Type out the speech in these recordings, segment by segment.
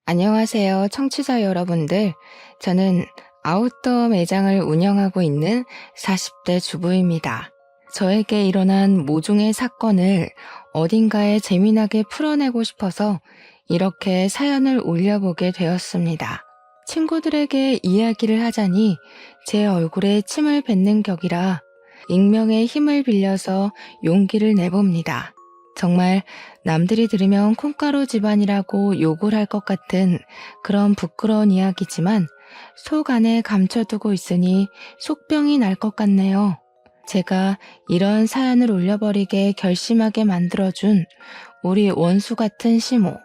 안녕하세요, 청취자 여러분들. 저는 아웃도어 매장을 운영하고 있는 40대 주부입니다. 저에게 일어난 모종의 사건을 어딘가에 재미나게 풀어내고 싶어서 이렇게 사연을 올려보게 되었습니다. 친구들에게 이야기를 하자니 제 얼굴에 침을 뱉는 격이라 익명의 힘을 빌려서 용기를 내봅니다. 정말 남들이 들으면 콩가루 집안이라고 욕을 할 것 같은 그런 부끄러운 이야기지만 속 안에 감춰두고 있으니 속병이 날 것 같네요. 제가 이런 사연을 올려버리게 결심하게 만들어준 우리 원수 같은 시모.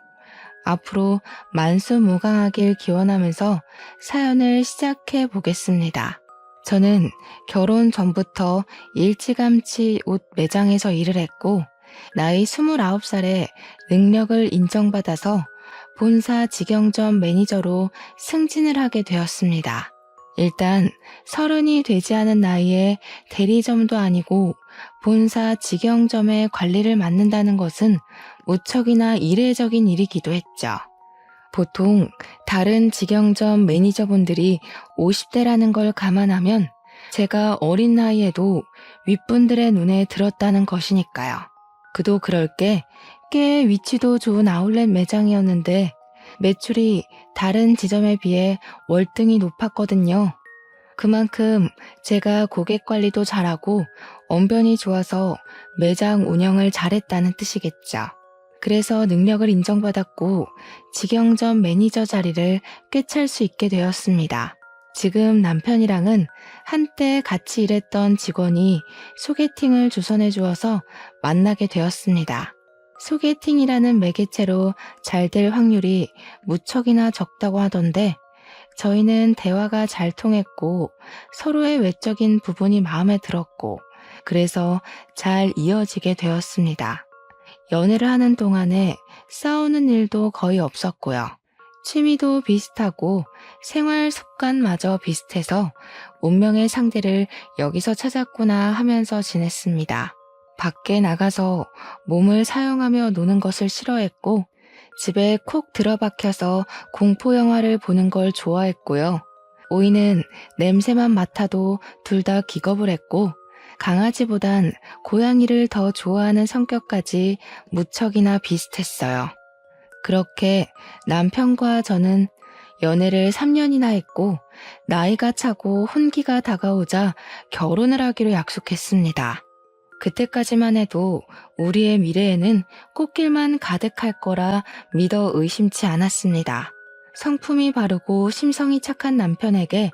앞으로 만수무강하길 기원하면서 사연을 시작해 보겠습니다. 저는 결혼 전부터 일찌감치 옷 매장에서 일을 했고 나이 29살에 능력을 인정받아서 본사 직영점 매니저로 승진을 하게 되었습니다. 일단 30이 되지 않은 나이에 대리점도 아니고 본사 직영점의 관리를 맡는다는 것은 무척이나 이례적인 일이기도 했죠. 보통 다른 직영점 매니저분들이 50대라는 걸 감안하면 제가 어린 나이에도 윗분들의 눈에 들었다는 것이니까요. 그도 그럴 게 꽤 위치도 좋은 아울렛 매장이었는데 매출이 다른 지점에 비해 월등히 높았거든요. 그만큼 제가 고객 관리도 잘하고 언변이 좋아서 매장 운영을 잘했다는 뜻이겠죠. 그래서 능력을 인정받았고 직영점 매니저 자리를 꿰찰 수 있게 되었습니다. 지금 남편이랑은 한때 같이 일했던 직원이 소개팅을 주선해 주어서 만나게 되었습니다. 소개팅이라는 매개체로 잘 될 확률이 무척이나 적다고 하던데 저희는 대화가 잘 통했고 서로의 외적인 부분이 마음에 들었고 그래서 잘 이어지게 되었습니다. 연애를 하는 동안에 싸우는 일도 거의 없었고요. 취미도 비슷하고 생활 습관마저 비슷해서 운명의 상대를 여기서 찾았구나 하면서 지냈습니다. 밖에 나가서 몸을 사용하며 노는 것을 싫어했고 집에 콕 들어박혀서 공포 영화를 보는 걸 좋아했고요. 오이는 냄새만 맡아도 둘 다 기겁을 했고 강아지보단 고양이를 더 좋아하는 성격까지 무척이나 비슷했어요. 그렇게 남편과 저는 연애를 3년이나 했고 나이가 차고 혼기가 다가오자 결혼을 하기로 약속했습니다. 그때까지만 해도 우리의 미래에는 꽃길만 가득할 거라 믿어 의심치 않았습니다. 성품이 바르고 심성이 착한 남편에게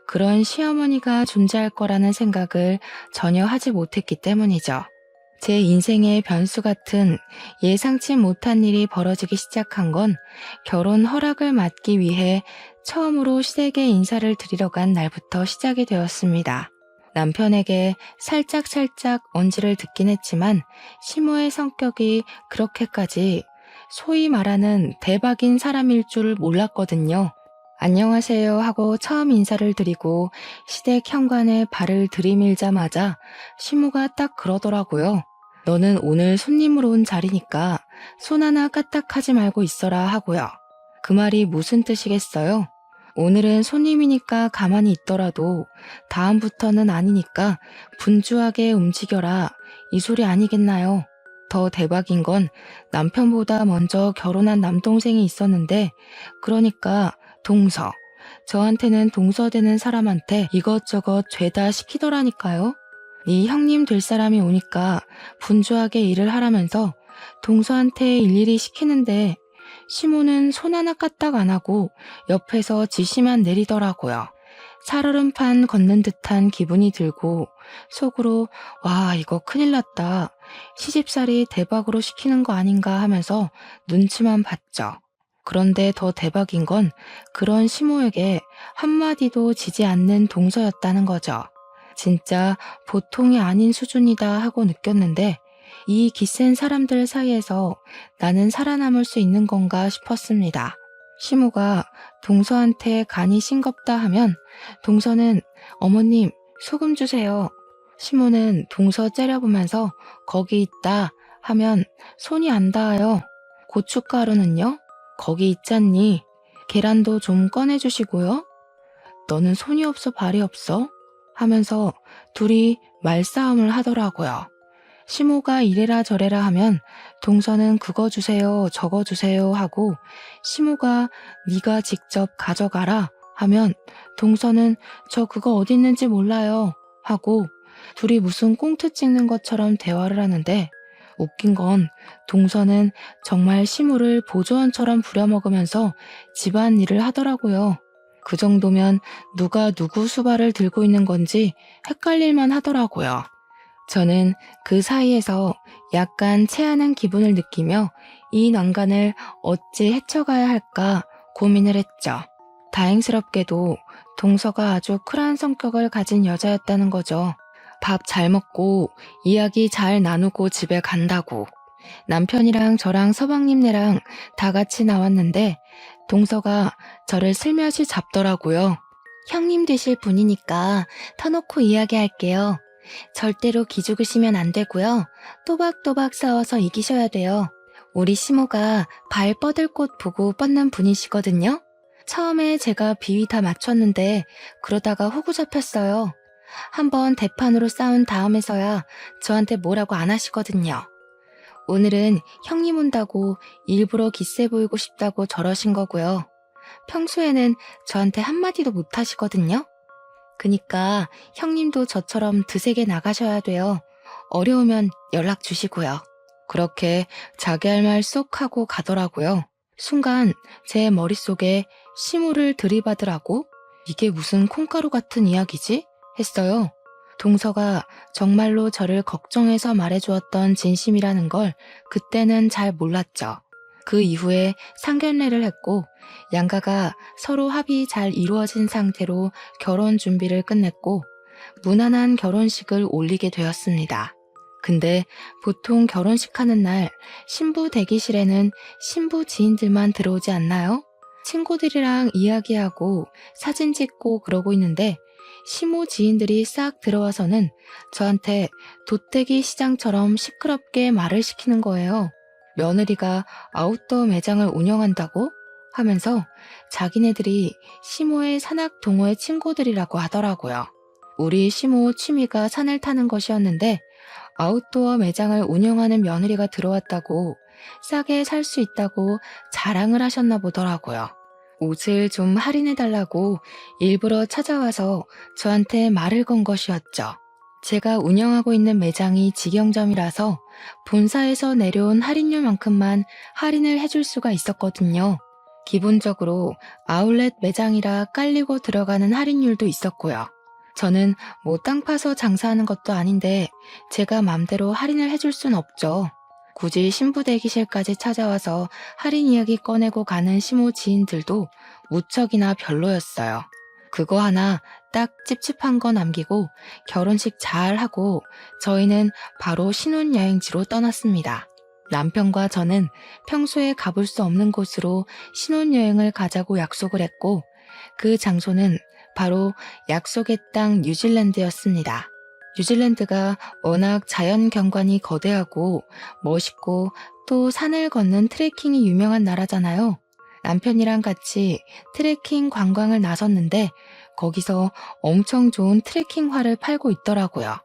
그런 시어머니가 존재할 거라는 생각을 전혀 하지 못했기 때문이죠. 제 인생의 변수 같은 예상치 못한 일이 벌어지기 시작한 건 결혼 허락을 받기 위해 처음으로 시댁에 인사를 드리러 간 날부터 시작이 되었습니다. 남편에게 살짝 언지를 듣긴 했지만 시모의 성격이 그렇게까지 소위 말하는 대박인 사람일 줄 몰랐거든요. 안녕하세요 하고 처음 인사를 드리고 시댁 현관에 발을 들이밀자마자 시모가 딱 그러더라고요. 너는 오늘 손님으로 온 자리니까 손 하나 까딱하지 말고 있어라 하고요. 그 말이 무슨 뜻이겠어요? 오늘은 손님이니까 가만히 있더라도 다음부터는 아니니까 분주하게 움직여라 이 소리 아니겠나요? 더 대박인 건 남편보다 먼저 결혼한 남동생이 있었는데 그러니까 동서. 저한테는 동서되는 사람한테 이것저것 죄다 시키더라니까요. 네 형님 될 사람이 오니까 분주하게 일을 하라면서 동서한테 일일이 시키는데 시모는 손 하나 까딱 안 하고 옆에서 지시만 내리더라고요. 살얼음판 걷는 듯한 기분이 들고 속으로 와 이거 큰일 났다. 시집살이 대박으로 시키는 거 아닌가 하면서 눈치만 봤죠. 그런데 더 대박인 건 그런 시모에게 한마디도 지지 않는 동서였다는 거죠. 진짜 보통이 아닌 수준이다 하고 느꼈는데 이 기센 사람들 사이에서 나는 살아남을 수 있는 건가 싶었습니다. 시모가 동서한테 간이 싱겁다 하면 동서는 어머님 소금 주세요. 시모는 동서 째려보면서 거기 있다 하면 손이 안 닿아요. 고춧가루는요? 거기 있잖니. 계란도 좀 꺼내주시고요. 너는 손이 없어 발이 없어? 하면서 둘이 말싸움을 하더라고요. 시모가 이래라 저래라 하면 동서는 그거 주세요 저거 주세요 하고, 시모가 네가 직접 가져가라 하면 동서는 저 그거 어디 있는지 몰라요 하고, 둘이 무슨 꽁트 찍는 것처럼 대화를 하는데, 웃긴 건 동서는 정말 시모를 보조원처럼 부려먹으면서 집안일을 하더라고요. 그 정도면 누가 누구 수발을 들고 있는 건지 헷갈릴만 하더라고요. 저는 그 사이에서 약간 체하는 기분을 느끼며 이 난간을 어찌 헤쳐가야 할까 고민을 했죠. 다행스럽게도 동서가 아주 쿨한 성격을 가진 여자였다는 거죠. 밥 잘 먹고 이야기 잘 나누고 집에 간다고. 남편이랑 저랑 서방님네랑 다 같이 나왔는데 동서가 저를 슬며시 잡더라고요. 형님 되실 분이니까 터놓고 이야기할게요. 절대로 기죽으시면 안 되고요. 또박또박 싸워서 이기셔야 돼요. 우리 시모가 발 뻗을 곳 보고 뻗는 분이시거든요. 처음에 제가 비위 다 맞췄는데 그러다가 호구 잡혔어요. 한번 대판으로 싸운 다음에서야 저한테 뭐라고 안 하시거든요. 오늘은 형님 온다고 일부러 기세 보이고 싶다고 저러신 거고요. 평소에는 저한테 한마디도 못 하시거든요. 그니까 형님도 저처럼 드세게 나가셔야 돼요. 어려우면 연락 주시고요. 그렇게 자기 할 말 쏙 하고 가더라고요. 순간 제 머릿속에 시모를 들이받으라고? 이게 무슨 콩가루 같은 이야기지? 했어요. 동서가 정말로 저를 걱정해서 말해주었던 진심이라는 걸 그때는 잘 몰랐죠. 그 이후에 상견례를 했고 양가가 서로 합의 잘 이루어진 상태로 결혼 준비를 끝냈고 무난한 결혼식을 올리게 되었습니다. 근데 보통 결혼식 하는 날 신부 대기실에는 신부 지인들만 들어오지 않나요? 친구들이랑 이야기하고 사진 찍고 그러고 있는데 시모 지인들이 싹 들어와서는 저한테 돗대기 시장처럼 시끄럽게 말을 시키는 거예요. 며느리가 아웃도어 매장을 운영한다고? 하면서 자기네들이 시모의 산악 동호회 친구들이라고 하더라고요. 우리 시모 취미가 산을 타는 것이었는데 아웃도어 매장을 운영하는 며느리가 들어왔다고 싸게 살 수 있다고 자랑을 하셨나 보더라고요. 옷을 좀 할인해달라고 일부러 찾아와서 저한테 말을 건 것이었죠. 제가 운영하고 있는 매장이 직영점이라서 본사에서 내려온 할인율만큼만 할인을 해줄 수가 있었거든요. 기본적으로 아울렛 매장이라 깔리고 들어가는 할인율도 있었고요. 저는 뭐 땅 파서 장사하는 것도 아닌데 제가 맘대로 할인을 해줄 순 없죠. 굳이 신부 대기실까지 찾아와서 할인 이야기 꺼내고 가는 시모 지인들도 무척이나 별로였어요. 그거 하나 딱 찝찝한 거 남기고 결혼식 잘 하고 저희는 바로 신혼여행지로 떠났습니다. 남편과 저는 평소에 가볼 수 없는 곳으로 신혼여행을 가자고 약속을 했고 그 장소는 바로 약속의 땅 뉴질랜드였습니다. 뉴질랜드가 워낙 자연 경관이 거대하고 멋있고 또 산을 걷는 트레킹이 유명한 나라잖아요. 남편이랑 같이 트레킹 관광을 나섰는데 거기서 엄청 좋은 트레킹화를 팔고 있더라고요.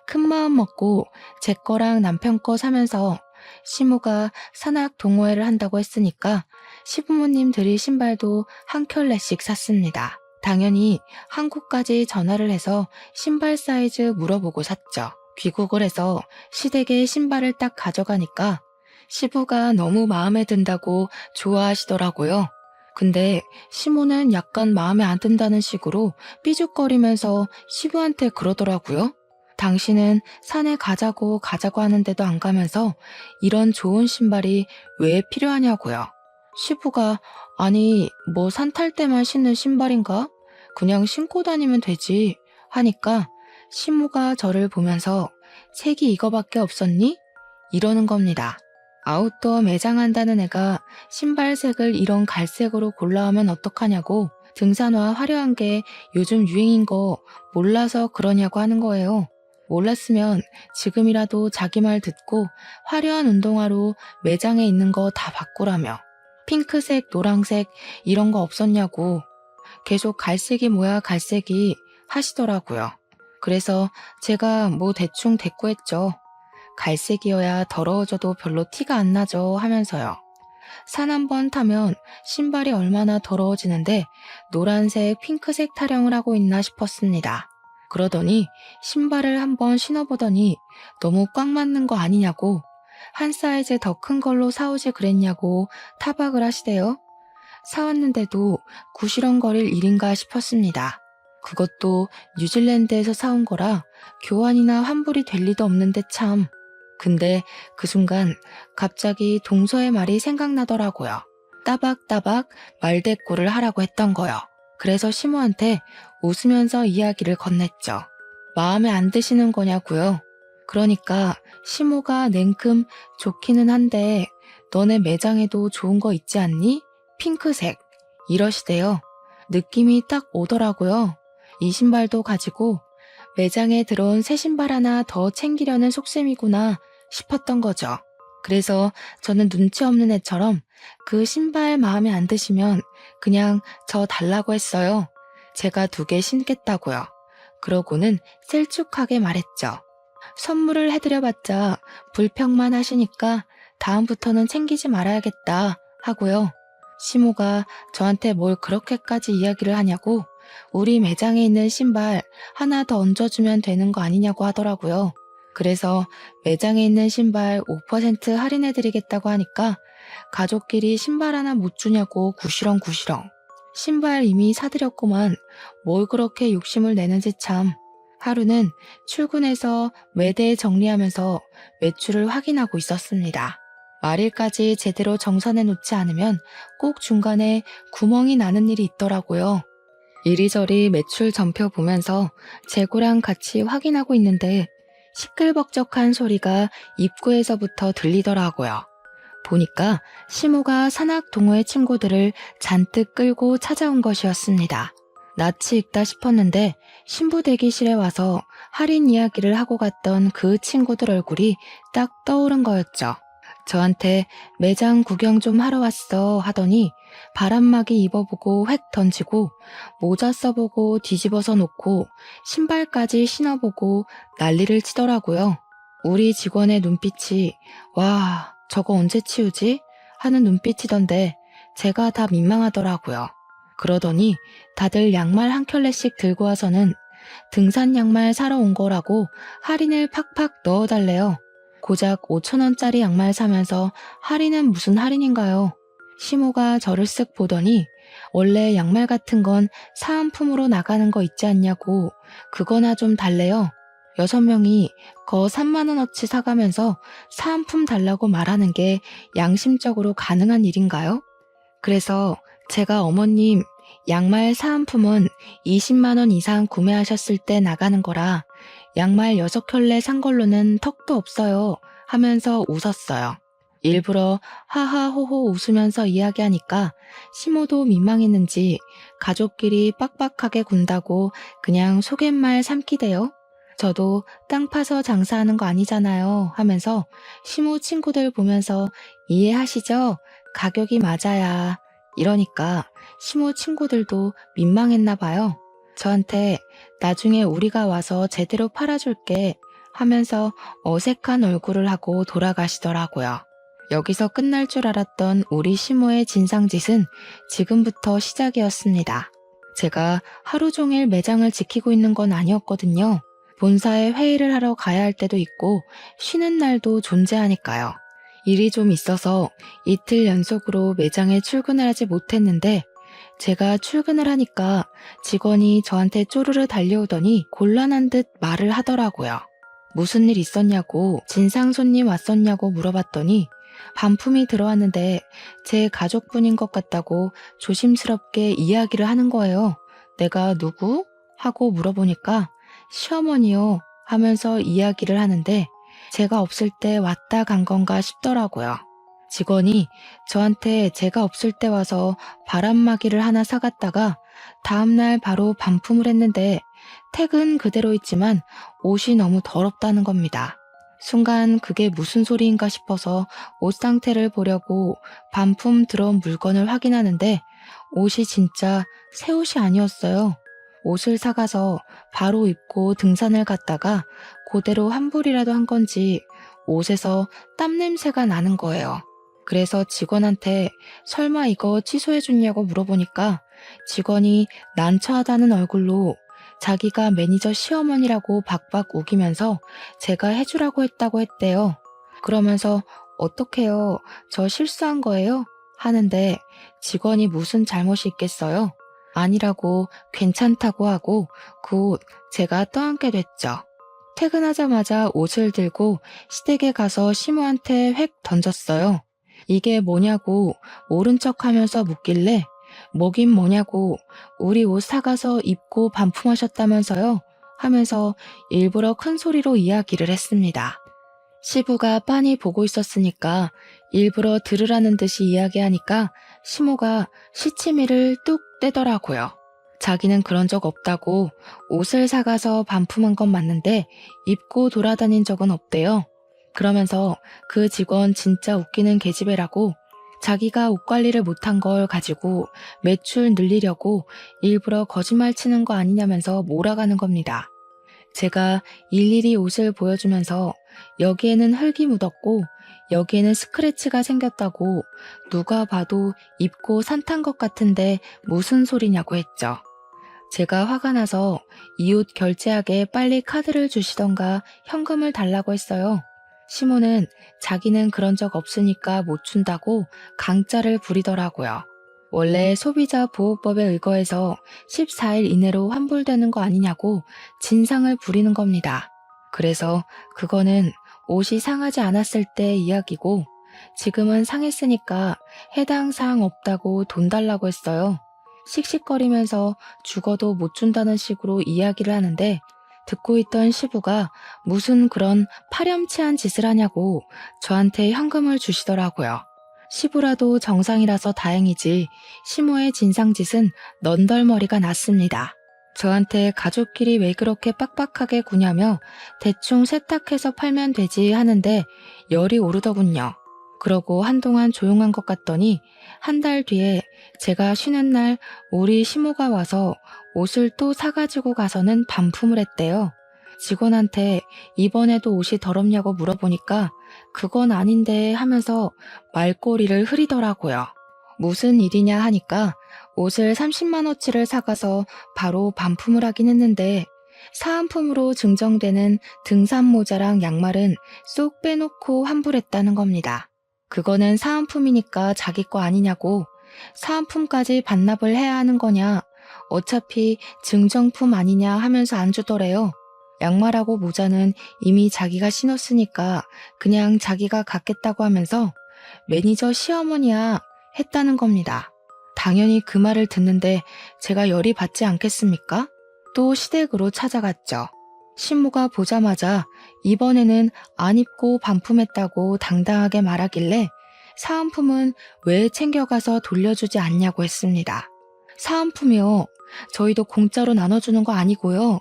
큰 마음 먹고 제 거랑 남편 거 사면서 시모가 산악 동호회를 한다고 했으니까 시부모님 드릴 신발도 한 켤레씩 샀습니다. 당연히 한국까지 전화를 해서 신발 사이즈 물어보고 샀죠. 귀국을 해서 시댁에 신발을 딱 가져가니까 시부가 너무 마음에 든다고 좋아하시더라고요. 근데 시모는 약간 마음에 안 든다는 식으로 삐죽거리면서 시부한테 그러더라고요. 당신은 산에 가자고 하는데도 안 가면서 이런 좋은 신발이 왜 필요하냐고요. 시부가 아니 뭐 산 탈 때만 신는 신발인가? 그냥 신고 다니면 되지 하니까 시모가 저를 보면서 색이 이거밖에 없었니? 이러는 겁니다. 아웃도어 매장 한다는 애가 신발색을 이런 갈색으로 골라오면 어떡하냐고 등산화 화려한 게 요즘 유행인 거 몰라서 그러냐고 하는 거예요. 몰랐으면 지금이라도 자기 말 듣고 화려한 운동화로 매장에 있는 거 다 바꾸라며. 핑크색, 노란색 이런 거 없었냐고 계속 갈색이 뭐야 갈색이 하시더라고요. 그래서 제가 뭐 대충 대꾸했죠. 갈색이어야 더러워져도 별로 티가 안 나죠 하면서요. 산 한 번 타면 신발이 얼마나 더러워지는데 노란색, 핑크색 타령을 하고 있나 싶었습니다. 그러더니 신발을 한번 신어보더니 너무 꽉 맞는 거 아니냐고 한 사이즈 더 큰 걸로 사오지 그랬냐고 타박을 하시대요. 사왔는데도 구시렁거릴 일인가 싶었습니다. 그것도 뉴질랜드에서 사온 거라 교환이나 환불이 될 리도 없는데 참. 근데 그 순간 갑자기 동서의 말이 생각나더라고요. 따박따박 말대꾸를 하라고 했던 거요. 그래서 시모한테 웃으면서 이야기를 건넸죠. 마음에 안 드시는 거냐고요. 그러니까 시모가 냉큼 좋기는 한데 너네 매장에도 좋은 거 있지 않니? 핑크색 이러시대요. 느낌이 딱 오더라고요. 이 신발도 가지고 매장에 들어온 새 신발 하나 더 챙기려는 속셈이구나 싶었던 거죠. 그래서 저는 눈치 없는 애처럼 그 신발 마음에 안 드시면 그냥 저 달라고 했어요. 제가 2개 신겠다고요. 그러고는 셀쭉하게 말했죠. 선물을 해드려봤자 불평만 하시니까 다음부터는 챙기지 말아야겠다 하고요. 시모가 저한테 뭘 그렇게까지 이야기를 하냐고 우리 매장에 있는 신발 하나 더 얹어주면 되는 거 아니냐고 하더라고요. 그래서 매장에 있는 신발 5% 할인해드리겠다고 하니까 가족끼리 신발 하나 못 주냐고 구시렁구시렁. 신발 이미 사드렸구만 뭘 그렇게 욕심을 내는지 참. 하루는 출근해서 매대 정리하면서 매출을 확인하고 있었습니다. 말일까지 제대로 정산해 놓지 않으면 꼭 중간에 구멍이 나는 일이 있더라고요. 이리저리 매출 전표 보면서 재고랑 같이 확인하고 있는데 시끌벅적한 소리가 입구에서부터 들리더라고요. 보니까 시모가 산악 동호회 친구들을 잔뜩 끌고 찾아온 것이었습니다. 낯이 익다 싶었는데 신부 대기실에 와서 할인 이야기를 하고 갔던 그 친구들 얼굴이 딱 떠오른 거였죠. 저한테 매장 구경 좀 하러 왔어 하더니 바람막이 입어보고 획 던지고 모자 써보고 뒤집어서 놓고 신발까지 신어보고 난리를 치더라고요. 우리 직원의 눈빛이 와 저거 언제 치우지? 하는 눈빛이던데 제가 다 민망하더라고요. 그러더니 다들 양말 한 켤레씩 들고 와서는 등산 양말 사러 온 거라고 할인을 팍팍 넣어달래요. 고작 5,000원짜리 양말 사면서 할인은 무슨 할인인가요? 시모가 저를 쓱 보더니 원래 양말 같은 건 사은품으로 나가는 거 있지 않냐고 그거나 좀 달래요. 6명이 거 3만원어치 사가면서 사은품 달라고 말하는 게 양심적으로 가능한 일인가요? 그래서 제가 어머님 양말 사은품은 20만원 이상 구매하셨을 때 나가는 거라 양말 6켤레 산 걸로는 턱도 없어요 하면서 웃었어요. 일부러 하하호호 웃으면서 이야기하니까 시모도 민망했는지 가족끼리 빡빡하게 군다고 그냥 속갯말 삼키대요. 저도 땅 파서 장사하는 거 아니잖아요 하면서 시모 친구들 보면서 이해하시죠? 가격이 맞아야 이러니까 시모 친구들도 민망했나 봐요. 저한테 나중에 우리가 와서 제대로 팔아줄게 하면서 어색한 얼굴을 하고 돌아가시더라고요. 여기서 끝날 줄 알았던 우리 시모의 진상짓은 지금부터 시작이었습니다. 제가 하루 종일 매장을 지키고 있는 건 아니었거든요. 본사에 회의를 하러 가야 할 때도 있고 쉬는 날도 존재하니까요. 일이 좀 있어서 이틀 연속으로 매장에 출근을 하지 못했는데 제가 출근을 하니까 직원이 저한테 쪼르르 달려오더니 곤란한 듯 말을 하더라고요. 무슨 일 있었냐고 진상 손님 왔었냐고 물어봤더니 반품이 들어왔는데 제 가족분인 것 같다고 조심스럽게 이야기를 하는 거예요. 내가 누구? 하고 물어보니까 시어머니요 하면서 이야기를 하는데 제가 없을 때 왔다 간 건가 싶더라고요. 직원이 저한테 제가 없을 때 와서 바람막이를 하나 사갔다가 다음날 바로 반품을 했는데 택은 그대로 있지만 옷이 너무 더럽다는 겁니다. 순간 그게 무슨 소리인가 싶어서 옷 상태를 보려고 반품 들어온 물건을 확인하는데 옷이 진짜 새 옷이 아니었어요. 옷을 사가서 바로 입고 등산을 갔다가 그대로 환불이라도 한 건지 옷에서 땀 냄새가 나는 거예요. 그래서 직원한테 설마 이거 취소해줬냐고 물어보니까 직원이 난처하다는 얼굴로 자기가 매니저 시어머니라고 박박 우기면서 제가 해주라고 했다고 했대요. 그러면서 어떡해요? 저 실수한 거예요? 하는데 직원이 무슨 잘못이 있겠어요? 아니라고 괜찮다고 하고 곧 제가 떠안게 됐죠. 퇴근하자마자 옷을 들고 시댁에 가서 시모한테 획 던졌어요. 이게 뭐냐고 모른 척하면서 묻길래 뭐긴 뭐냐고 우리 옷 사가서 입고 반품하셨다면서요 하면서 일부러 큰 소리로 이야기를 했습니다. 시부가 빤히 보고 있었으니까 일부러 들으라는 듯이 이야기하니까 시모가 시치미를 뚝 떼더라고요. 자기는 그런 적 없다고 옷을 사가서 반품한 건 맞는데 입고 돌아다닌 적은 없대요. 그러면서 그 직원 진짜 웃기는 계집애라고 자기가 옷 관리를 못한 걸 가지고 매출 늘리려고 일부러 거짓말 치는 거 아니냐면서 몰아가는 겁니다. 제가 일일이 옷을 보여주면서 여기에는 흙이 묻었고 여기에는 스크래치가 생겼다고 누가 봐도 입고 산탄 것 같은데 무슨 소리냐고 했죠. 제가 화가 나서 이 옷 결제하게 빨리 카드를 주시던가 현금을 달라고 했어요. 시모는 자기는 그런 적 없으니까 못 준다고 강짜를 부리더라고요. 원래 소비자 보호법에 의거해서 14일 이내로 환불되는 거 아니냐고 진상을 부리는 겁니다. 그래서 그거는 옷이 상하지 않았을 때 이야기고 지금은 상했으니까 해당 사항 없다고 돈 달라고 했어요. 씩씩거리면서 죽어도 못 준다는 식으로 이야기를 하는데 듣고 있던 시부가 무슨 그런 파렴치한 짓을 하냐고 저한테 현금을 주시더라고요. 시부라도 정상이라서 다행이지 시모의 진상짓은 넌덜머리가 났습니다. 저한테 가족끼리 왜 그렇게 빡빡하게 구냐며 대충 세탁해서 팔면 되지 하는데 열이 오르더군요. 그러고 한동안 조용한 것 같더니 한 달 뒤에 제가 쉬는 날 우리 시모가 와서 옷을 또 사가지고 가서는 반품을 했대요. 직원한테 이번에도 옷이 더럽냐고 물어보니까 그건 아닌데 하면서 말꼬리를 흐리더라고요. 무슨 일이냐 하니까 옷을 30만원치를 사가서 바로 반품을 하긴 했는데 사은품으로 증정되는 등산 모자랑 양말은 쏙 빼놓고 환불했다는 겁니다. 그거는 사은품이니까 자기 거 아니냐고 사은품까지 반납을 해야 하는 거냐 어차피 증정품 아니냐 하면서 안 주더래요. 양말하고 모자는 이미 자기가 신었으니까 그냥 자기가 갖겠다고 하면서 매니저 시어머니야 했다는 겁니다. 당연히 그 말을 듣는데 제가 열이 받지 않겠습니까? 또 시댁으로 찾아갔죠. 신부가 보자마자 이번에는 안 입고 반품했다고 당당하게 말하길래 사은품은 왜 챙겨가서 돌려주지 않냐고 했습니다. 사은품이요. 저희도 공짜로 나눠주는 거 아니고요.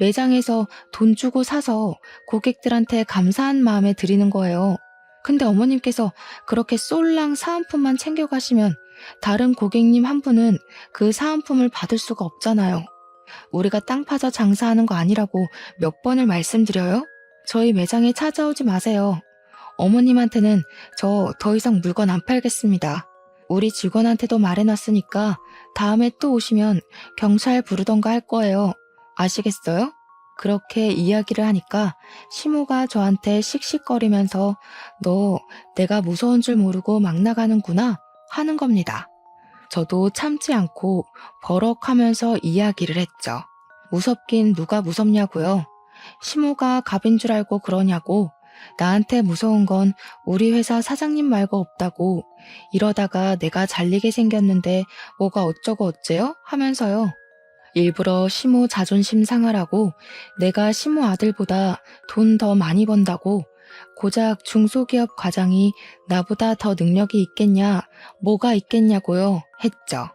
매장에서 돈 주고 사서 고객들한테 감사한 마음에 드리는 거예요. 근데 어머님께서 그렇게 쏠랑 사은품만 챙겨가시면 다른 고객님 한 분은 그 사은품을 받을 수가 없잖아요. 우리가 땅 파서 장사하는 거 아니라고 몇 번을 말씀드려요? 저희 매장에 찾아오지 마세요. 어머님한테는 저 더 이상 물건 안 팔겠습니다. 우리 직원한테도 말해놨으니까 다음에 또 오시면 경찰 부르던가 할 거예요. 아시겠어요? 그렇게 이야기를 하니까 시모가 저한테 씩씩거리면서 너 내가 무서운 줄 모르고 막 나가는구나 하는 겁니다. 저도 참지 않고 버럭하면서 이야기를 했죠. 무섭긴 누가 무섭냐고요. 시모가 갑인 줄 알고 그러냐고. 나한테 무서운 건 우리 회사 사장님 말고 없다고. 이러다가 내가 잘리게 생겼는데 뭐가 어쩌고 어째요? 하면서요. 일부러 시모 자존심 상하라고 내가 시모 아들보다 돈 더 많이 번다고 고작 중소기업 과장이 나보다 더 능력이 있겠냐, 뭐가 있겠냐고요 했죠.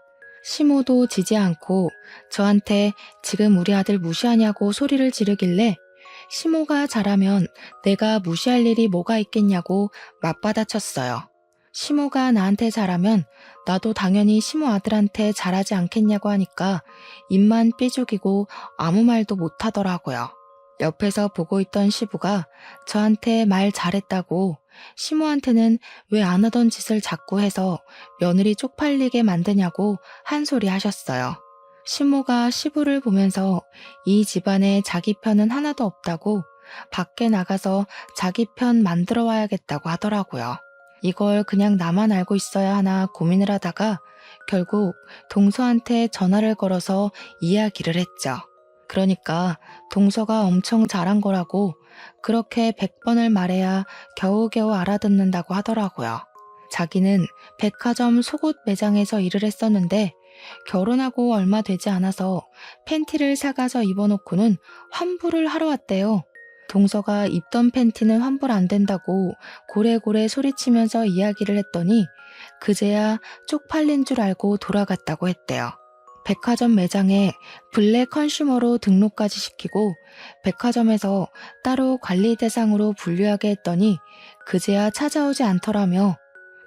시모도 지지 않고 저한테 지금 우리 아들 무시하냐고 소리를 지르길래 시모가 잘하면 내가 무시할 일이 뭐가 있겠냐고 맞받아쳤어요. 시모가 나한테 잘하면 나도 당연히 시모 아들한테 잘하지 않겠냐고 하니까 입만 삐죽이고 아무 말도 못하더라고요. 옆에서 보고 있던 시부가 저한테 말 잘했다고 시모한테는 왜 안 하던 짓을 자꾸 해서 며느리 쪽팔리게 만드냐고 한 소리 하셨어요. 시모가 시부를 보면서 이 집안에 자기 편은 하나도 없다고 밖에 나가서 자기 편 만들어 와야겠다고 하더라고요. 이걸 그냥 나만 알고 있어야 하나 고민을 하다가 결국 동서한테 전화를 걸어서 이야기를 했죠. 그러니까 동서가 엄청 잘한 거라고 그렇게 100번을 말해야 겨우겨우 알아듣는다고 하더라고요. 자기는 백화점 속옷 매장에서 일을 했었는데 결혼하고 얼마 되지 않아서 팬티를 사가서 입어놓고는 환불을 하러 왔대요. 동서가 입던 팬티는 환불 안 된다고 고래고래 소리치면서 이야기를 했더니 그제야 쪽팔린 줄 알고 돌아갔다고 했대요. 백화점 매장에 블랙 컨슈머로 등록까지 시키고 백화점에서 따로 관리 대상으로 분류하게 했더니 그제야 찾아오지 않더라며.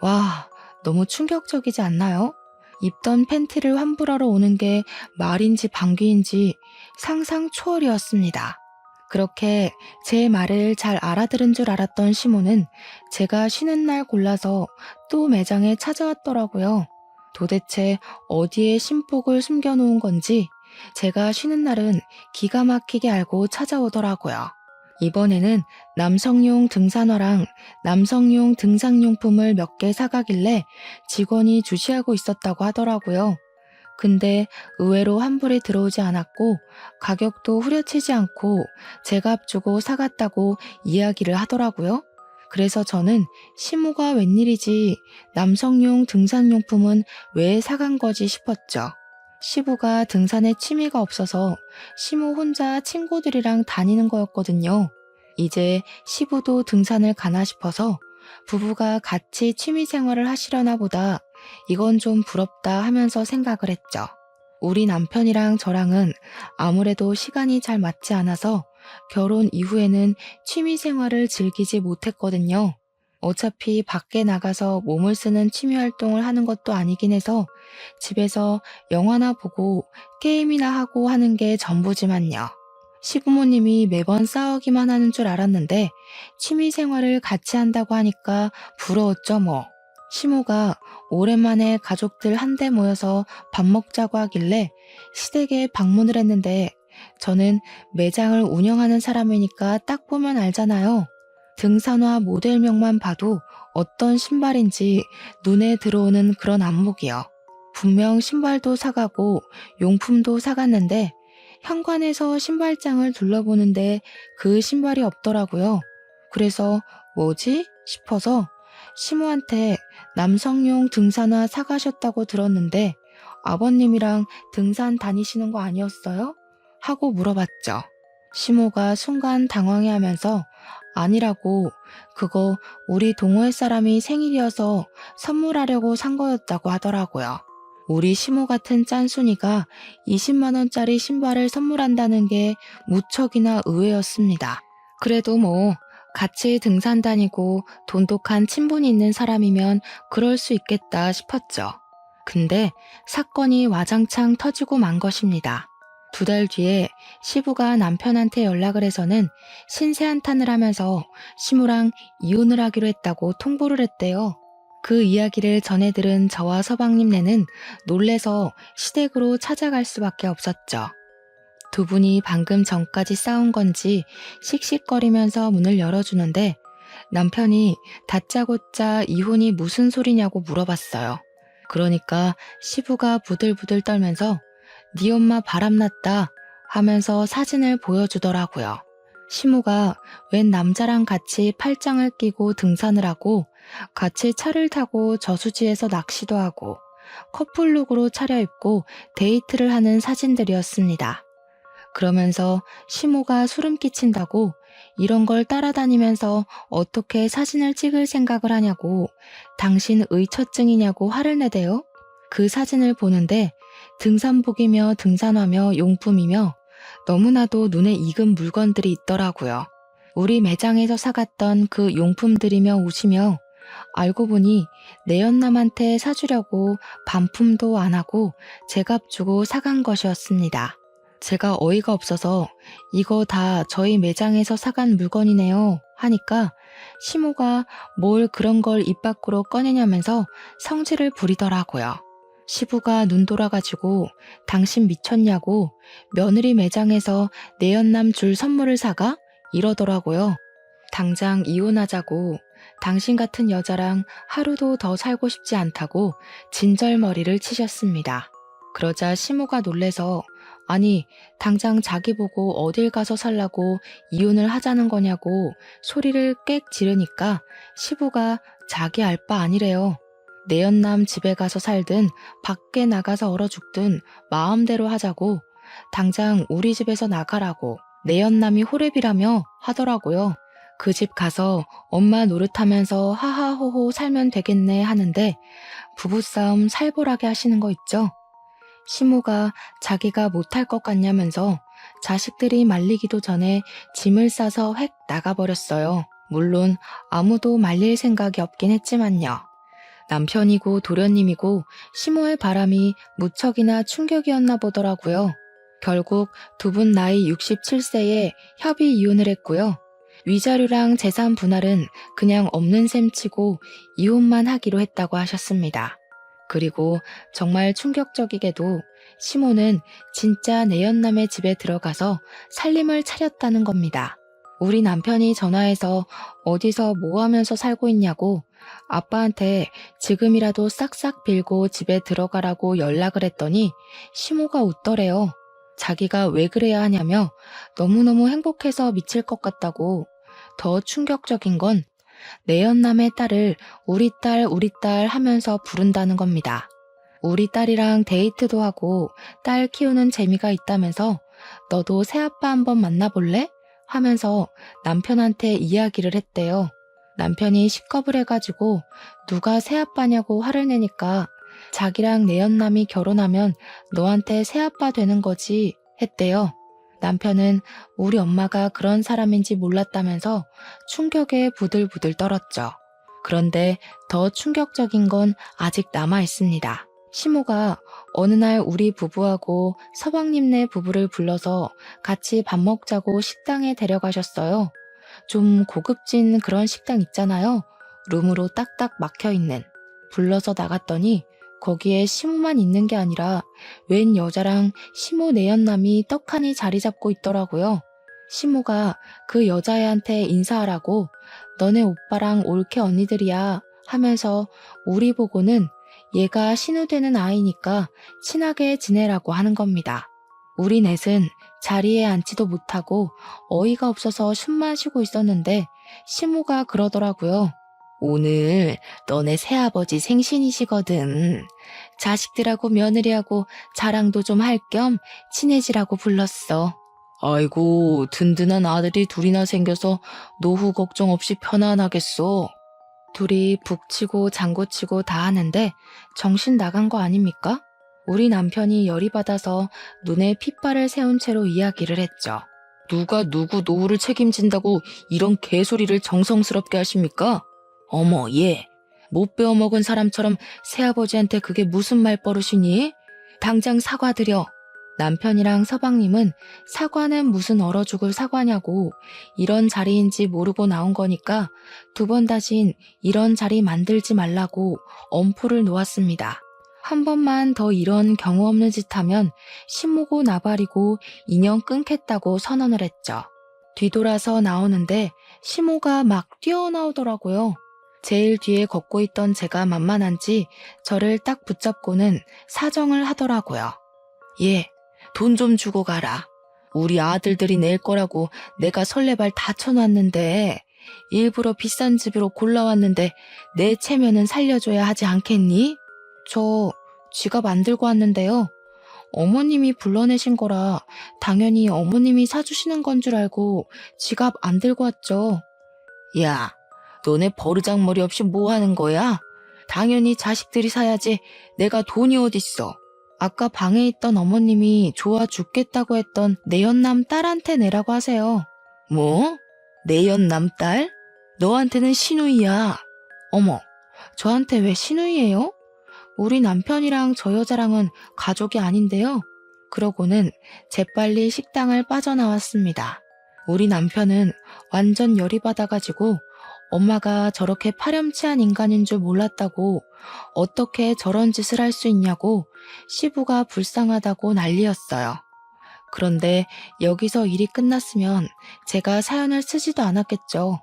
와, 너무 충격적이지 않나요? 입던 팬티를 환불하러 오는 게 말인지 방귀인지 상상 초월이었습니다. 그렇게 제 말을 잘 알아들은 줄 알았던 시모는 제가 쉬는 날 골라서 또 매장에 찾아왔더라고요. 도대체 어디에 신복을 숨겨놓은 건지 제가 쉬는 날은 기가 막히게 알고 찾아오더라고요. 이번에는 남성용 등산화랑 남성용 등산용품을 몇 개 사가길래 직원이 주시하고 있었다고 하더라고요. 근데 의외로 환불이 들어오지 않았고 가격도 후려치지 않고 제값 주고 사갔다고 이야기를 하더라고요. 그래서 저는 시모가 웬일이지 남성용 등산용품은 왜 사간 거지 싶었죠. 시부가 등산에 취미가 없어서 시모 혼자 친구들이랑 다니는 거였거든요. 이제 시부도 등산을 가나 싶어서 부부가 같이 취미 생활을 하시려나 보다 이건 좀 부럽다 하면서 생각을 했죠. 우리 남편이랑 저랑은 아무래도 시간이 잘 맞지 않아서 결혼 이후에는 취미 생활을 즐기지 못했거든요. 어차피 밖에 나가서 몸을 쓰는 취미 활동을 하는 것도 아니긴 해서 집에서 영화나 보고 게임이나 하고 하는 게 전부지만요. 시부모님이 매번 싸우기만 하는 줄 알았는데 취미 생활을 같이 한다고 하니까 부러웠죠 뭐. 시모가 오랜만에 가족들 한데 모여서 밥 먹자고 하길래 시댁에 방문을 했는데 저는 매장을 운영하는 사람이니까 딱 보면 알잖아요. 등산화 모델명만 봐도 어떤 신발인지 눈에 들어오는 그런 안목이요. 분명 신발도 사가고 용품도 사갔는데 현관에서 신발장을 둘러보는데 그 신발이 없더라고요. 그래서 뭐지? 싶어서 시모한테 남성용 등산화 사가셨다고 들었는데 아버님이랑 등산 다니시는 거 아니었어요? 하고 물어봤죠. 시모가 순간 당황해하면서 아니라고 그거 우리 동호회 사람이 생일이어서 선물하려고 산 거였다고 하더라고요. 우리 시모 같은 짠순이가 20만 원짜리 신발을 선물한다는 게 무척이나 의외였습니다. 그래도 뭐 같이 등산 다니고 돈독한 친분이 있는 사람이면 그럴 수 있겠다 싶었죠. 근데 사건이 와장창 터지고 만 것입니다. 2달 뒤에 시부가 남편한테 연락을 해서는 신세한탄을 하면서 시무랑 이혼을 하기로 했다고 통보를 했대요. 그 이야기를 전해 들은 저와 서방님네는 놀래서 시댁으로 찾아갈 수밖에 없었죠. 두 분이 방금 전까지 싸운 건지 씩씩거리면서 문을 열어주는데 남편이 다짜고짜 이혼이 무슨 소리냐고 물어봤어요. 그러니까 시부가 부들부들 떨면서 네 엄마 바람났다 하면서 사진을 보여주더라고요. 시무가 웬 남자랑 같이 팔짱을 끼고 등산을 하고 같이 차를 타고 저수지에서 낚시도 하고 커플룩으로 차려입고 데이트를 하는 사진들이었습니다. 그러면서 시모가 소름 끼친다고 이런 걸 따라다니면서 어떻게 사진을 찍을 생각을 하냐고 당신 의처증이냐고 화를 내대요. 그 사진을 보는데 등산복이며 등산화며 용품이며 너무나도 눈에 익은 물건들이 있더라고요. 우리 매장에서 사갔던 그 용품들이며 옷이며 알고 보니 내연남한테 사주려고 반품도 안 하고 제값 주고 사간 것이었습니다. 제가 어이가 없어서 이거 다 저희 매장에서 사간 물건이네요 하니까 시모가 뭘 그런 걸 입 밖으로 꺼내냐면서 성질을 부리더라고요. 시부가 눈 돌아가지고 당신 미쳤냐고 며느리 매장에서 내연남 줄 선물을 사가? 이러더라고요. 당장 이혼하자고 당신 같은 여자랑 하루도 더 살고 싶지 않다고 진절머리를 치셨습니다. 그러자 시모가 놀래서 아니 당장 자기 보고 어딜 가서 살라고 이혼을 하자는 거냐고 소리를 꽥 지르니까 시부가 자기 알 바 아니래요. 내연남 집에 가서 살든 밖에 나가서 얼어 죽든 마음대로 하자고 당장 우리 집에서 나가라고 내연남이 호랩이라며 하더라고요. 그 집 가서 엄마 노릇하면서 하하호호 살면 되겠네 하는데 부부싸움 살벌하게 하시는 거 있죠? 시모가 자기가 못할 것 같냐면서 자식들이 말리기도 전에 짐을 싸서 획 나가버렸어요. 물론 아무도 말릴 생각이 없긴 했지만요. 남편이고 도련님이고 시모의 바람이 무척이나 충격이었나 보더라고요. 결국 두 분 나이 67세에 협의 이혼을 했고요. 위자료랑 재산 분할은 그냥 없는 셈 치고 이혼만 하기로 했다고 하셨습니다. 그리고 정말 충격적이게도 시모는 진짜 내연남의 집에 들어가서 살림을 차렸다는 겁니다. 우리 남편이 전화해서 어디서 뭐 하면서 살고 있냐고 아빠한테 지금이라도 싹싹 빌고 집에 들어가라고 연락을 했더니 시모가 웃더래요. 자기가 왜 그래야 하냐며 너무너무 행복해서 미칠 것 같다고. 더 충격적인 건 내연남의 딸을 우리 딸 하면서 부른다는 겁니다. 우리 딸이랑 데이트도 하고 딸 키우는 재미가 있다면서 너도 새아빠 한번 만나볼래? 하면서 남편한테 이야기를 했대요. 남편이 식겁을 해가지고 누가 새아빠냐고 화를 내니까 자기랑 내연남이 결혼하면 너한테 새아빠 되는 거지 했대요. 남편은 우리 엄마가 그런 사람인지 몰랐다면서 충격에 부들부들 떨었죠. 그런데 더 충격적인 건 아직 남아 있습니다. 시모가 어느 날 우리 부부하고 서방님네 부부를 불러서 같이 밥 먹자고 식당에 데려가셨어요. 좀 고급진 그런 식당 있잖아요. 룸으로 딱딱 막혀있는. 불러서 나갔더니 거기에 시모만 있는 게 아니라 웬 여자랑 시모 내연남이 떡하니 자리 잡고 있더라고요. 시모가 그 여자애한테 인사하라고 너네 오빠랑 올케 언니들이야 하면서 우리 보고는 얘가 신우되는 아이니까 친하게 지내라고 하는 겁니다. 우리 넷은 자리에 앉지도 못하고 어이가 없어서 숨만 쉬고 있었는데 시모가 그러더라고요. 오늘 너네 새아버지 생신이시거든. 자식들하고 며느리하고 자랑도 좀 할 겸 친해지라고 불렀어. 아이고 든든한 아들이 둘이나 생겨서 노후 걱정 없이 편안하겠어. 둘이 북치고 장구치고 다 하는데 정신 나간 거 아닙니까? 우리 남편이 열이 받아서 눈에 핏발을 세운 채로 이야기를 했죠. 누가 누구 노후를 책임진다고 이런 개소리를 정성스럽게 하십니까? 어머 얘, 못 배워먹은 사람처럼 새아버지한테 그게 무슨 말버릇이니? 당장 사과드려. 남편이랑 서방님은 사과는 무슨 얼어 죽을 사과냐고 이런 자리인지 모르고 나온 거니까 두 번 다신 이런 자리 만들지 말라고 엄포를 놓았습니다. 한 번만 더 이런 경우 없는 짓 하면 신모고 나발이고 인연 끊겠다고 선언을 했죠. 뒤돌아서 나오는데 시모가 막 뛰어나오더라고요. 제일 뒤에 걷고 있던 제가 만만한지 저를 딱 붙잡고는 사정을 하더라고요. 얘, 돈 좀 주고 가라. 우리 아들들이 낼 거라고 내가 설레발 다 쳐놨는데 일부러 비싼 집으로 골라왔는데 내 체면은 살려줘야 하지 않겠니? 저 지갑 안 들고 왔는데요. 어머님이 불러내신 거라 당연히 어머님이 사주시는 건 줄 알고 지갑 안 들고 왔죠. 야, 너네 버르장머리 없이 뭐 하는 거야? 당연히 자식들이 사야지 내가 돈이 어딨어. 아까 방에 있던 어머님이 좋아 죽겠다고 했던 내연남 딸한테 내라고 하세요. 뭐? 내연남 딸? 너한테는 시누이야. 어머, 저한테 왜 시누이예요? 우리 남편이랑 저 여자랑은 가족이 아닌데요. 그러고는 재빨리 식당을 빠져나왔습니다. 우리 남편은 완전 열이 받아가지고 엄마가 저렇게 파렴치한 인간인 줄 몰랐다고, 어떻게 저런 짓을 할 수 있냐고 시부가 불쌍하다고 난리였어요. 그런데 여기서 일이 끝났으면 제가 사연을 쓰지도 않았겠죠.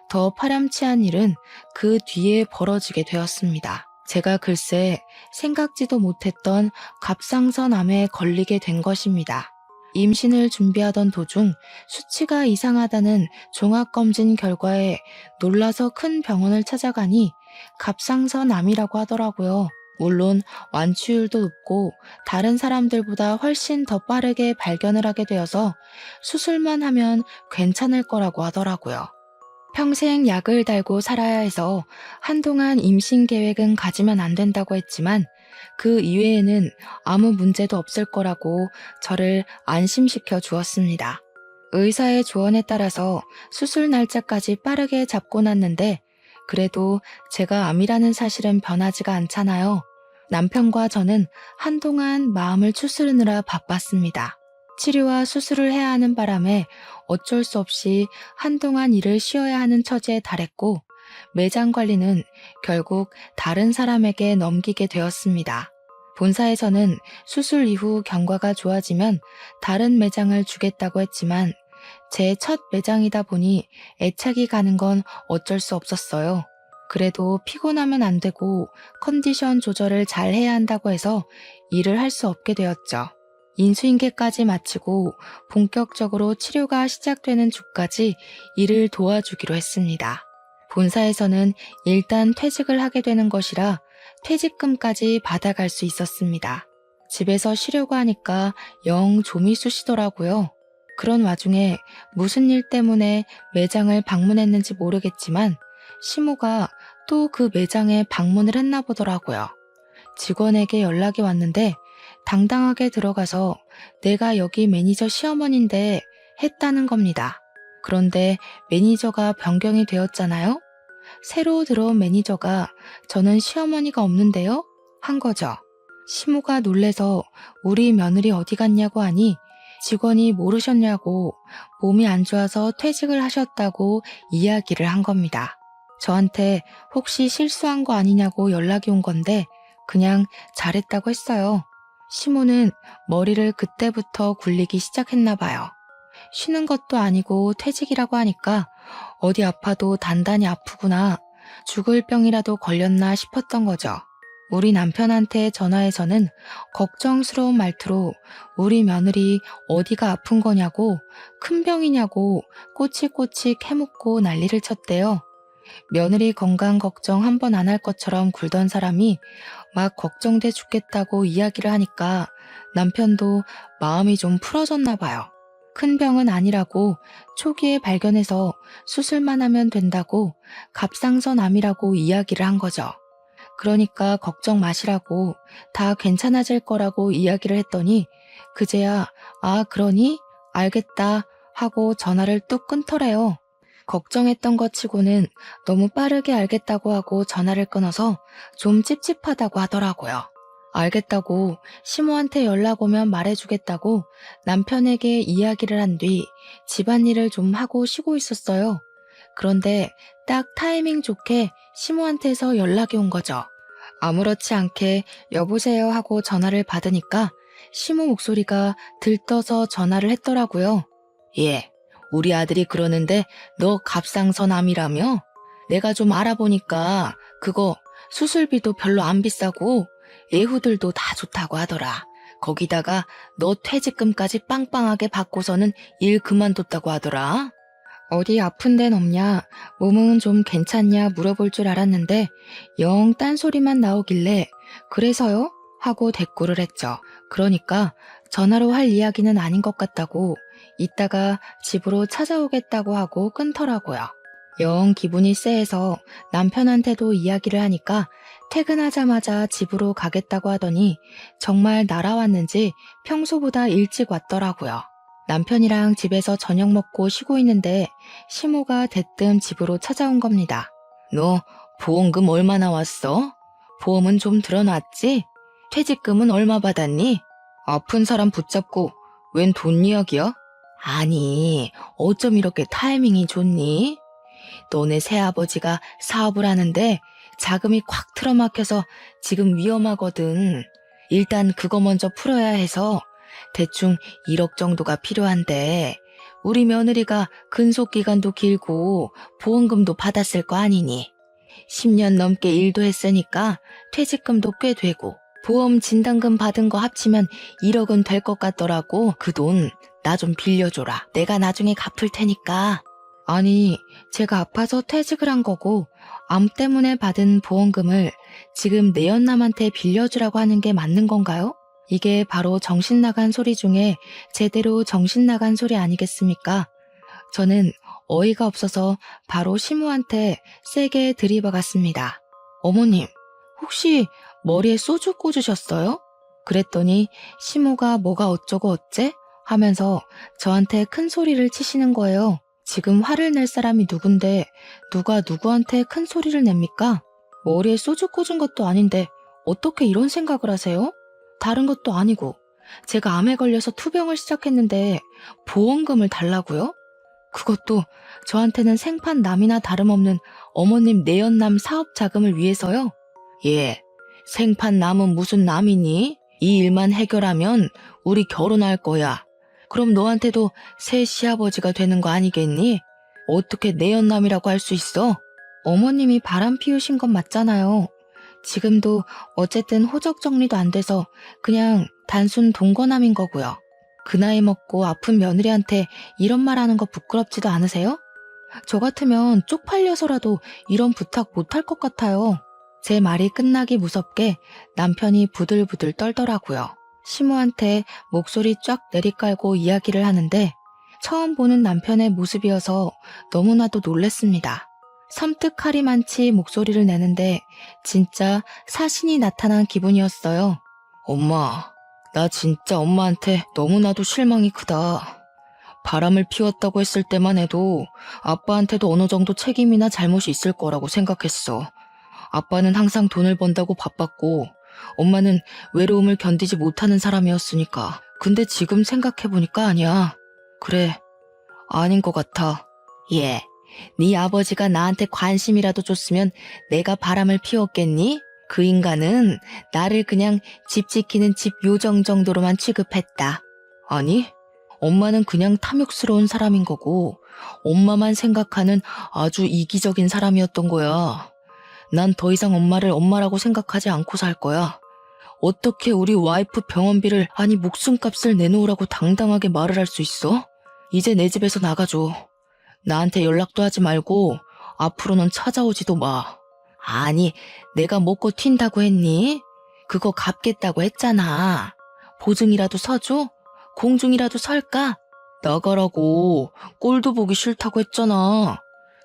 더 파렴치한 일은 그 뒤에 벌어지게 되었습니다. 제가 글쎄 생각지도 못했던 갑상선암에 걸리게 된 것입니다. 임신을 준비하던 도중 수치가 이상하다는 종합검진 결과에 놀라서 큰 병원을 찾아가니 갑상선암이라고 하더라고요. 물론 완치율도 높고 다른 사람들보다 훨씬 더 빠르게 발견을 하게 되어서 수술만 하면 괜찮을 거라고 하더라고요. 평생 약을 달고 살아야 해서 한동안 임신 계획은 가지면 안 된다고 했지만 그 이외에는 아무 문제도 없을 거라고 저를 안심시켜 주었습니다. 의사의 조언에 따라서 수술 날짜까지 빠르게 잡고 났는데 그래도 제가 암이라는 사실은 변하지가 않잖아요. 남편과 저는 한동안 마음을 추스르느라 바빴습니다. 치료와 수술을 해야 하는 바람에 어쩔 수 없이 한동안 일을 쉬어야 하는 처지에 달했고 매장 관리는 결국 다른 사람에게 넘기게 되었습니다. 본사에서는 수술 이후 경과가 좋아지면 다른 매장을 주겠다고 했지만 제 첫 매장이다 보니 애착이 가는 건 어쩔 수 없었어요. 그래도 피곤하면 안 되고 컨디션 조절을 잘 해야 한다고 해서 일을 할 수 없게 되었죠. 인수인계까지 마치고 본격적으로 치료가 시작되는 주까지 일을 도와주기로 했습니다. 본사에서는 일단 퇴직을 하게 되는 것이라 퇴직금까지 받아갈 수 있었습니다. 집에서 쉬려고 하니까 영 좀이 쑤시더라고요. 그런 와중에 무슨 일 때문에 매장을 방문했는지 모르겠지만 시모가 또 그 매장에 방문을 했나 보더라고요. 직원에게 연락이 왔는데 당당하게 들어가서 내가 여기 매니저 시어머니인데 했다는 겁니다. 그런데 매니저가 변경이 되었잖아요? 새로 들어온 매니저가 저는 시어머니가 없는데요? 한 거죠. 시모가 놀래서 우리 며느리 어디 갔냐고 하니 직원이 모르셨냐고 몸이 안 좋아서 퇴직을 하셨다고 이야기를 한 겁니다. 저한테 혹시 실수한 거 아니냐고 연락이 온 건데 그냥 잘했다고 했어요. 시모는 머리를 그때부터 굴리기 시작했나 봐요. 쉬는 것도 아니고 퇴직이라고 하니까 어디 아파도 단단히 아프구나, 죽을 병이라도 걸렸나 싶었던 거죠. 우리 남편한테 전화해서는 걱정스러운 말투로 우리 며느리 어디가 아픈 거냐고, 큰 병이냐고 꼬치꼬치 캐묻고 난리를 쳤대요. 며느리 건강 걱정 한 번 안 할 것처럼 굴던 사람이 막 걱정돼 죽겠다고 이야기를 하니까 남편도 마음이 좀 풀어졌나 봐요. 큰 병은 아니라고, 초기에 발견해서 수술만 하면 된다고, 갑상선암이라고 이야기를 한 거죠. 그러니까 걱정 마시라고, 다 괜찮아질 거라고 이야기를 했더니 그제야 아 그러니? 알겠다 하고 전화를 뚝 끊더래요. 걱정했던 것 치고는 너무 빠르게 알겠다고 하고 전화를 끊어서 좀 찝찝하다고 하더라고요. 알겠다고, 시모한테 연락 오면 말해주겠다고 남편에게 이야기를 한 뒤 집안일을 좀 하고 쉬고 있었어요. 그런데 딱 타이밍 좋게 시모한테서 연락이 온 거죠. 아무렇지 않게 여보세요 하고 전화를 받으니까 시모 목소리가 들떠서 전화를 했더라고요. 예, 우리 아들이 그러는데 너 갑상선암이라며? 내가 좀 알아보니까 그거 수술비도 별로 안 비싸고 예후들도 다 좋다고 하더라. 거기다가 너 퇴직금까지 빵빵하게 받고서는 일 그만뒀다고 하더라. 어디 아픈 데는 없냐, 몸은 좀 괜찮냐 물어볼 줄 알았는데 영 딴소리만 나오길래 그래서요? 하고 대꾸를 했죠. 그러니까 전화로 할 이야기는 아닌 것 같다고, 이따가 집으로 찾아오겠다고 하고 끊더라고요. 영 기분이 쎄해서 남편한테도 이야기를 하니까 퇴근하자마자 집으로 가겠다고 하더니 정말 날아왔는지 평소보다 일찍 왔더라고요. 남편이랑 집에서 저녁 먹고 쉬고 있는데 시모가 대뜸 집으로 찾아온 겁니다. 너 보험금 얼마나 왔어? 보험은 좀 들어놨지? 퇴직금은 얼마 받았니? 아픈 사람 붙잡고 웬 돈 이야기야? 아니, 어쩜 이렇게 타이밍이 좋니? 너네 새아버지가 사업을 하는데 자금이 콱 틀어막혀서 지금 위험하거든. 일단 그거 먼저 풀어야 해서 대충 1억 정도가 필요한데 우리 며느리가 근속기간도 길고 보험금도 받았을 거 아니니. 10년 넘게 일도 했으니까 퇴직금도 꽤 되고 보험 진단금 받은 거 합치면 1억은 될 것 같더라고. 그 돈 나 좀 빌려줘라. 내가 나중에 갚을 테니까. 아니, 제가 아파서 퇴직을 한 거고 암 때문에 받은 보험금을 지금 내연남한테 빌려주라고 하는 게 맞는 건가요? 이게 바로 정신 나간 소리 중에 제대로 정신 나간 소리 아니겠습니까? 저는 어이가 없어서 바로 시모한테 세게 들이박았습니다. 어머님, 혹시 머리에 소주 꽂으셨어요? 그랬더니 시모가 뭐가 어쩌고 어째? 하면서 저한테 큰 소리를 치시는 거예요. 지금 화를 낼 사람이 누군데 누가 누구한테 큰 소리를 냅니까? 머리에 소주 꽂은 것도 아닌데 어떻게 이런 생각을 하세요? 다른 것도 아니고 제가 암에 걸려서 투병을 시작했는데 보험금을 달라고요? 그것도 저한테는 생판 남이나 다름없는 어머님 내연남 사업 자금을 위해서요? 예, 생판 남은 무슨 남이니? 이 일만 해결하면 우리 결혼할 거야. 그럼 너한테도 새 시아버지가 되는 거 아니겠니? 어떻게 내연남이라고 할 수 있어? 어머님이 바람 피우신 건 맞잖아요. 지금도 어쨌든 호적 정리도 안 돼서 그냥 단순 동거남인 거고요. 그 나이 먹고 아픈 며느리한테 이런 말 하는 거 부끄럽지도 않으세요? 저 같으면 쪽팔려서라도 이런 부탁 못할 것 같아요. 제 말이 끝나기 무섭게 남편이 부들부들 떨더라고요. 시모한테 목소리 쫙 내리깔고 이야기를 하는데 처음 보는 남편의 모습이어서 너무나도 놀랬습니다. 섬뜩하리만치 목소리를 내는데 진짜 사신이 나타난 기분이었어요. 엄마, 나 진짜 엄마한테 너무나도 실망이 크다. 바람을 피웠다고 했을 때만 해도 아빠한테도 어느 정도 책임이나 잘못이 있을 거라고 생각했어. 아빠는 항상 돈을 번다고 바빴고 엄마는 외로움을 견디지 못하는 사람이었으니까. 근데 지금 생각해보니까 아니야. 그래, 아닌 것 같아. 예, 네 아버지가 나한테 관심이라도 줬으면 내가 바람을 피웠겠니? 그 인간은 나를 그냥 집 지키는 집 요정 정도로만 취급했다. 아니, 엄마는 그냥 탐욕스러운 사람인 거고 엄마만 생각하는 아주 이기적인 사람이었던 거야. 난 더 이상 엄마를 엄마라고 생각하지 않고 살 거야. 어떻게 우리 와이프 병원비를 아니 목숨값을 내놓으라고 당당하게 말을 할 수 있어? 이제 내 집에서 나가줘. 나한테 연락도 하지 말고 앞으로는 찾아오지도 마. 아니, 내가 먹고 튄다고 했니? 그거 갚겠다고 했잖아. 보증이라도 서줘? 공중이라도 설까? 나가라고. 꼴도 보기 싫다고 했잖아.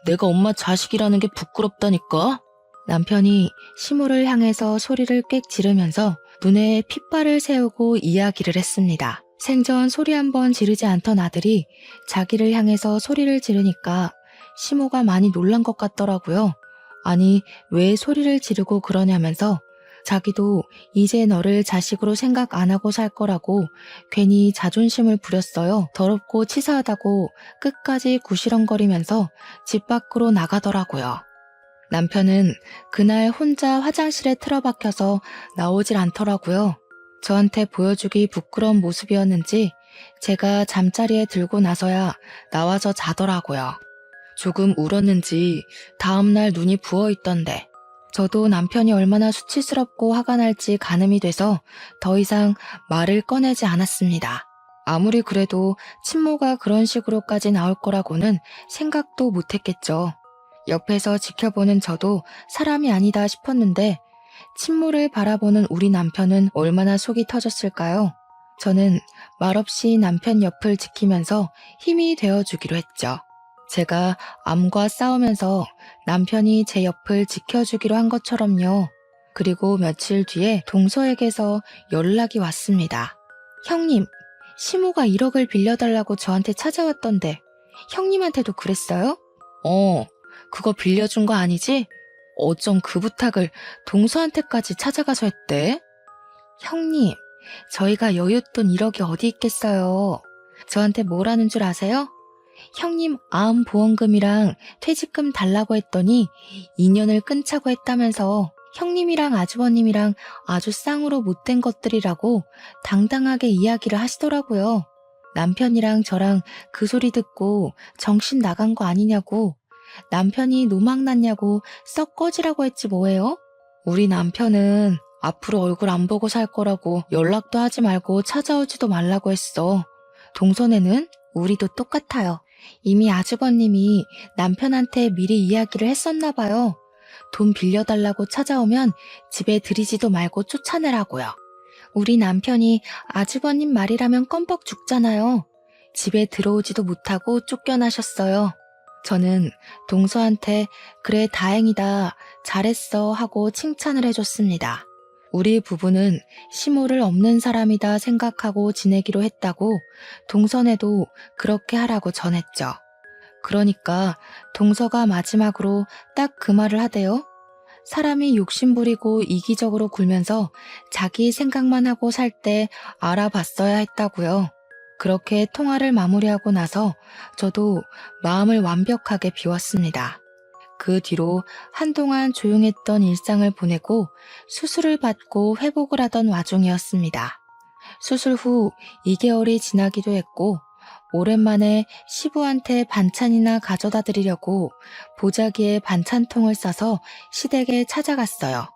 내가 엄마 자식이라는 게 부끄럽다니까? 남편이 시모를 향해서 소리를 꽥 지르면서 눈에 핏발을 세우고 이야기를 했습니다. 생전 소리 한번 지르지 않던 아들이 자기를 향해서 소리를 지르니까 시모가 많이 놀란 것 같더라고요. 아니, 왜 소리를 지르고 그러냐면서 자기도 이제 너를 자식으로 생각 안 하고 살 거라고 괜히 자존심을 부렸어요. 더럽고 치사하다고 끝까지 구시렁거리면서 집 밖으로 나가더라고요. 남편은 그날 혼자 화장실에 틀어박혀서 나오질 않더라고요. 저한테 보여주기 부끄러운 모습이었는지 제가 잠자리에 들고 나서야 나와서 자더라고요. 조금 울었는지 다음날 눈이 부어있던데 저도 남편이 얼마나 수치스럽고 화가 날지 가늠이 돼서 더 이상 말을 꺼내지 않았습니다. 아무리 그래도 친모가 그런 식으로까지 나올 거라고는 생각도 못했겠죠. 옆에서 지켜보는 저도 사람이 아니다 싶었는데 친모를 바라보는 우리 남편은 얼마나 속이 터졌을까요? 저는 말없이 남편 옆을 지키면서 힘이 되어주기로 했죠. 제가 암과 싸우면서 남편이 제 옆을 지켜주기로 한 것처럼요. 그리고 며칠 뒤에 동서에게서 연락이 왔습니다. 형님, 시모가 1억을 빌려달라고 저한테 찾아왔던데 형님한테도 그랬어요? 그거 빌려준 거 아니지? 어쩜 그 부탁을 동서한테까지 찾아가서 했대? 형님, 저희가 여윳돈 1억이 어디 있겠어요. 저한테 뭐라는 줄 아세요? 형님 암 보험금이랑 퇴직금 달라고 했더니 인연을 끊자고 했다면서 형님이랑 아주버님이랑 아주 쌍으로 못된 것들이라고 당당하게 이야기를 하시더라고요. 남편이랑 저랑 그 소리 듣고 정신 나간 거 아니냐고, 남편이 노망났냐고 썩 꺼지라고 했지 뭐예요? 우리 남편은 앞으로 얼굴 안 보고 살 거라고 연락도 하지 말고 찾아오지도 말라고 했어. 동선에는 우리도 똑같아요. 이미 아주버님이 남편한테 미리 이야기를 했었나 봐요. 돈 빌려달라고 찾아오면 집에 들이지도 말고 쫓아내라고요. 우리 남편이 아주버님 말이라면 껌뻑 죽잖아요. 집에 들어오지도 못하고 쫓겨나셨어요. 저는 동서한테 그래 다행이다, 잘했어 하고 칭찬을 해줬습니다. 우리 부부는 시모를 없는 사람이다 생각하고 지내기로 했다고 동선에도 그렇게 하라고 전했죠. 그러니까 동서가 마지막으로 딱 그 말을 하대요. 사람이 욕심부리고 이기적으로 굴면서 자기 생각만 하고 살 때 알아봤어야 했다고요. 그렇게 통화를 마무리하고 나서 저도 마음을 완벽하게 비웠습니다. 그 뒤로 한동안 조용했던 일상을 보내고 수술을 받고 회복을 하던 와중이었습니다. 수술 후 2개월이 지나기도 했고 오랜만에 시부한테 반찬이나 가져다 드리려고 보자기에 반찬통을 싸서 시댁에 찾아갔어요.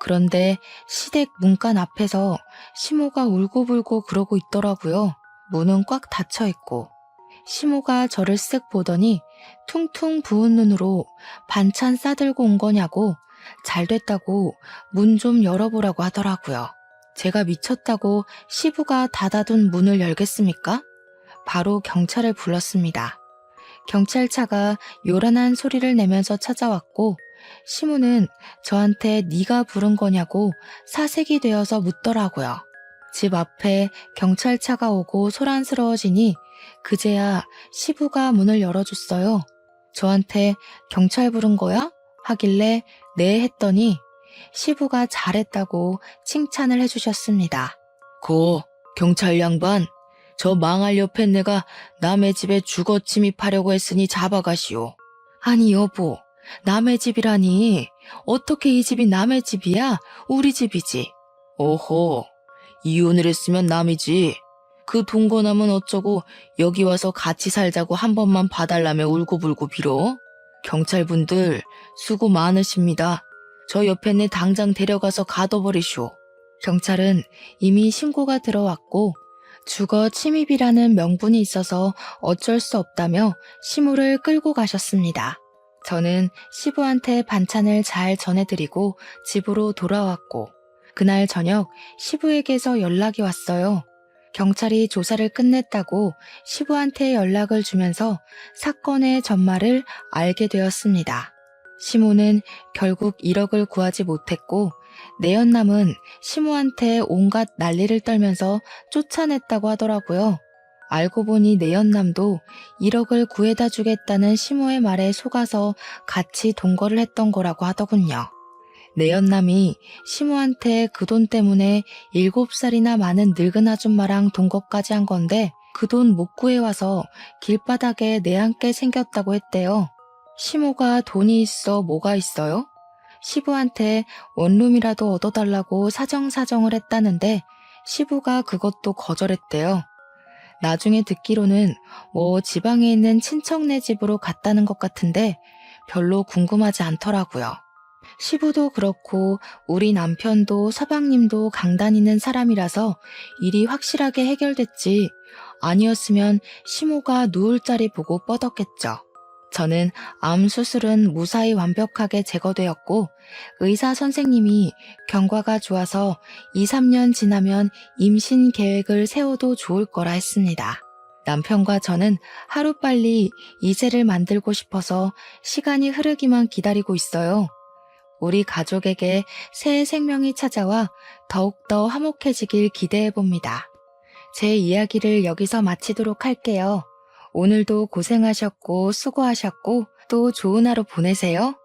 그런데 시댁 문간 앞에서 시모가 울고불고 그러고 있더라고요. 문은 꽉 닫혀 있고. 시모가 저를 쓱 보더니 퉁퉁 부은 눈으로 반찬 싸들고 온 거냐고 잘됐다고 문 좀 열어보라고 하더라고요. 제가 미쳤다고 시부가 닫아둔 문을 열겠습니까? 바로 경찰을 불렀습니다. 경찰차가 요란한 소리를 내면서 찾아왔고 시모는 저한테 네가 부른 거냐고 사색이 되어서 묻더라고요. 집 앞에 경찰차가 오고 소란스러워지니 그제야 시부가 문을 열어줬어요. 저한테 경찰 부른 거야? 하길래 네 했더니 시부가 잘했다고 칭찬을 해주셨습니다. 경찰 양반, 저 망할 옆에 내가 남의 집에 주거 침입하려고 했으니 잡아가시오. 아니 여보, 남의 집이라니. 어떻게 이 집이 남의 집이야? 우리 집이지. 오호, 이혼을 했으면 남이지. 그 동거남은 어쩌고 여기 와서 같이 살자고 한 번만 봐달라며 울고불고 빌어? 경찰분들 수고 많으십니다. 저 옆에 내 당장 데려가서 가둬버리쇼. 경찰은 이미 신고가 들어왔고 주거 침입이라는 명분이 있어서 어쩔 수 없다며 시모를 끌고 가셨습니다. 저는 시부한테 반찬을 잘 전해드리고 집으로 돌아왔고 그날 저녁 시부에게서 연락이 왔어요. 경찰이 조사를 끝냈다고 시부한테 연락을 주면서 사건의 전말을 알게 되었습니다. 시모는 결국 1억을 구하지 못했고 내연남은 시모한테 온갖 난리를 떨면서 쫓아냈다고 하더라고요. 알고 보니 내연남도 1억을 구해다 주겠다는 시모의 말에 속아서 같이 동거를 했던 거라고 하더군요. 내연남이 시모한테 그 돈 때문에 7살이나 많은 늙은 아줌마랑 동거까지 한 건데 그 돈 못 구해와서 길바닥에 내앉게 생겼다고 했대요. 시모가 돈이 있어 뭐가 있어요? 시부한테 원룸이라도 얻어달라고 사정사정을 했다는데 시부가 그것도 거절했대요. 나중에 듣기로는 지방에 있는 친척네 집으로 갔다는 것 같은데 별로 궁금하지 않더라고요. 시부도 그렇고 우리 남편도 서방님도 강다니는 사람이라서 일이 확실하게 해결됐지 아니었으면 시모가 누울 자리 보고 뻗었겠죠. 저는 암 수술은 무사히 완벽하게 제거되었고 의사 선생님이 경과가 좋아서 2, 3년 지나면 임신 계획을 세워도 좋을 거라 했습니다. 남편과 저는 하루빨리 이제를 만들고 싶어서 시간이 흐르기만 기다리고 있어요. 우리 가족에게 새 생명이 찾아와 더욱더 화목해지길 기대해 봅니다. 제 이야기를 여기서 마치도록 할게요. 오늘도 고생하셨고 수고하셨고 또 좋은 하루 보내세요.